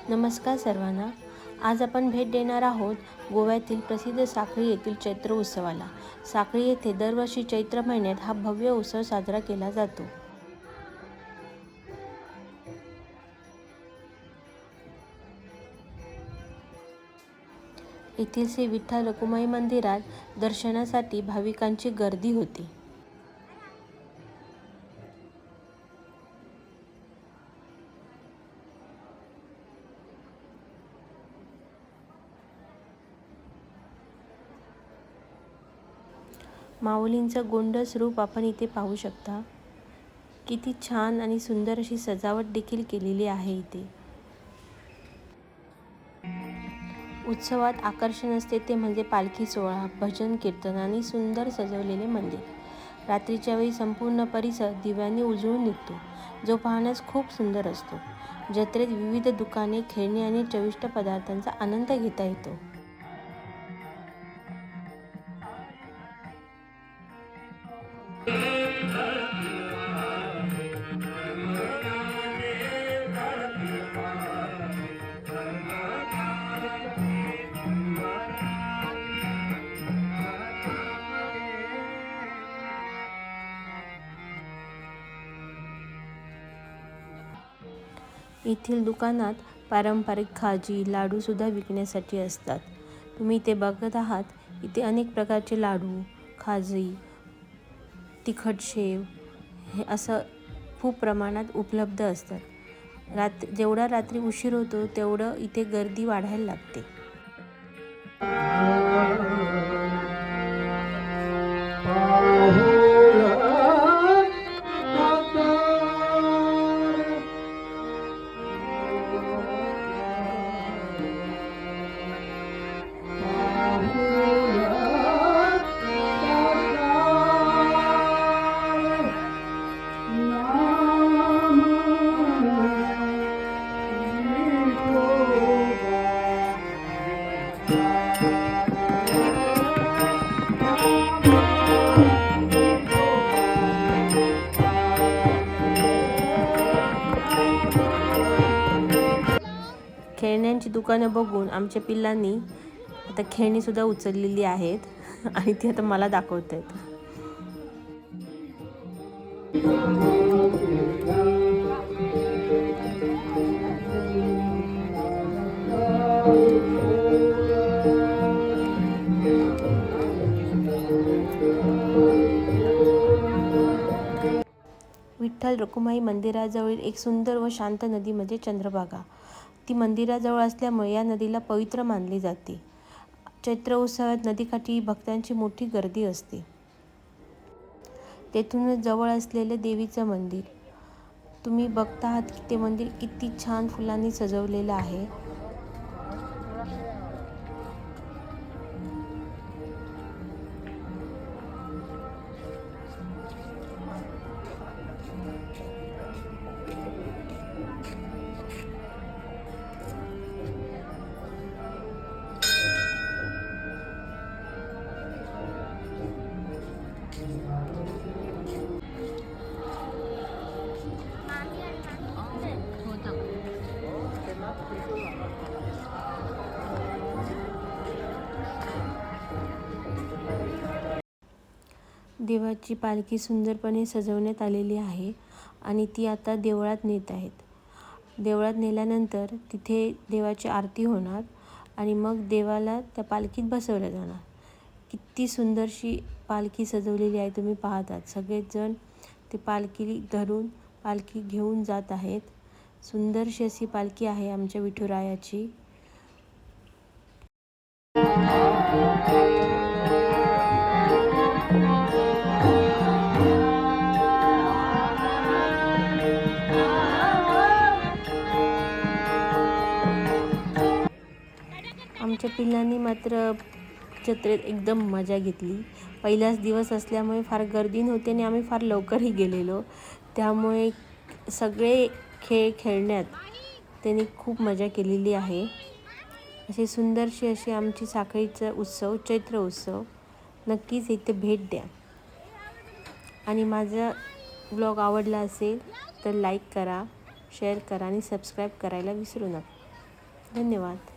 नमस्कार सर्वांना. आज आपण भेट देणार आहोत गोव्यातील प्रसिद्ध साखळी येथील चैत्र उत्सवाला. साखळी येथे दरवर्षी चैत्र महिन्यात हा भव्य उत्सव साजरा केला जातो. येथील श्री विठ्ठल रखुमाई मंदिरात दर्शनासाठी भाविकांची गर्दी होती. माऊलींचं गोंडस रूप आपण इथे पाहू शकता. किती छान आणि सुंदर अशी सजावट देखील केलेली आहे इथे. उत्सवात आकर्षण असते ते म्हणजे पालखी सोहळा, भजन कीर्तन आणि सुंदर सजवलेले मंदिर. रात्रीच्या वेळी संपूर्ण परिसर दिव्यांनी उजळून निघतो, जो पाहण्यास खूप सुंदर असतो. जत्रेत विविध दुकाने, खेळणी आणि चविष्ट पदार्थांचा आनंद घेता येतो. येथील दुकानात पारंपरिक खाजी, लाडू सुद्धा विकण्यासाठी असतात. तुम्ही इथे बघत आहात, इथे अनेक प्रकारचे लाडू, खाजी, तिखट शेव हे असं खूप प्रमाणात उपलब्ध असतात. जेवढा रात्री उशीर होतो तेवढं इथे गर्दी वाढायला लागते. खेळण्यांची दुकानं बघून आमच्या पिल्लांनी आता खेळणीसुद्धा उचललेली आहेत आणि ती आता मला दाखवत आहेत. विठ्ठल रखुमाई मंदिराजवळील एक सुंदर व शांत नदी म्हणजे चंद्रभागा. ती मंदिराजवळ असल्यामुळे या नदीला पवित्र मानले जाते. चैत्र उत्सवात नदीकाठी भक्तांची मोठी गर्दी असते. तेथूनच जवळ असलेले देवीचं मंदिर तुम्ही बघता आहात की ते मंदिर किती छान फुलांनी सजवलेलं आहे. देवाची पालखी सुंदरपणे सजवण्यात आलेली आहे आणि ती आता देवळात नेत आहेत. देवळात नेल्यानंतर तिथे देवाची आरती होणार आणि मग देवाला त्या पालखीत बसवलं जाणार. किती सुंदरशी पालखी सजवलेली आहे तुम्ही पाहतात. सगळेच जण ते पालखी धरून पालखी घेऊन जात आहेत. सुंदरशी अशी पालखी आहे आमच्या विठुरायाची. आमच्या पिल्लांनी मात्र जत्रेत एकदम मजा घेतली. पहिलाच दिवस असल्यामुळे फार गर्दी नव्हती आणि आम्ही फार लवकरही गेलेलो, त्यामुळे सगळे खेळ खेळण्यात त्यांनी खूप मजा केलेली आहे. अशी सुंदरशी अशी आमची साखळीचा उत्सव, चैत्र उत्सव. नक्कीच इथे भेट द्या आणि माझा व्लॉग आवडला असेल तर लाईक करा, शेअर करा आणि सबस्क्राईब करायला विसरू नका. धन्यवाद.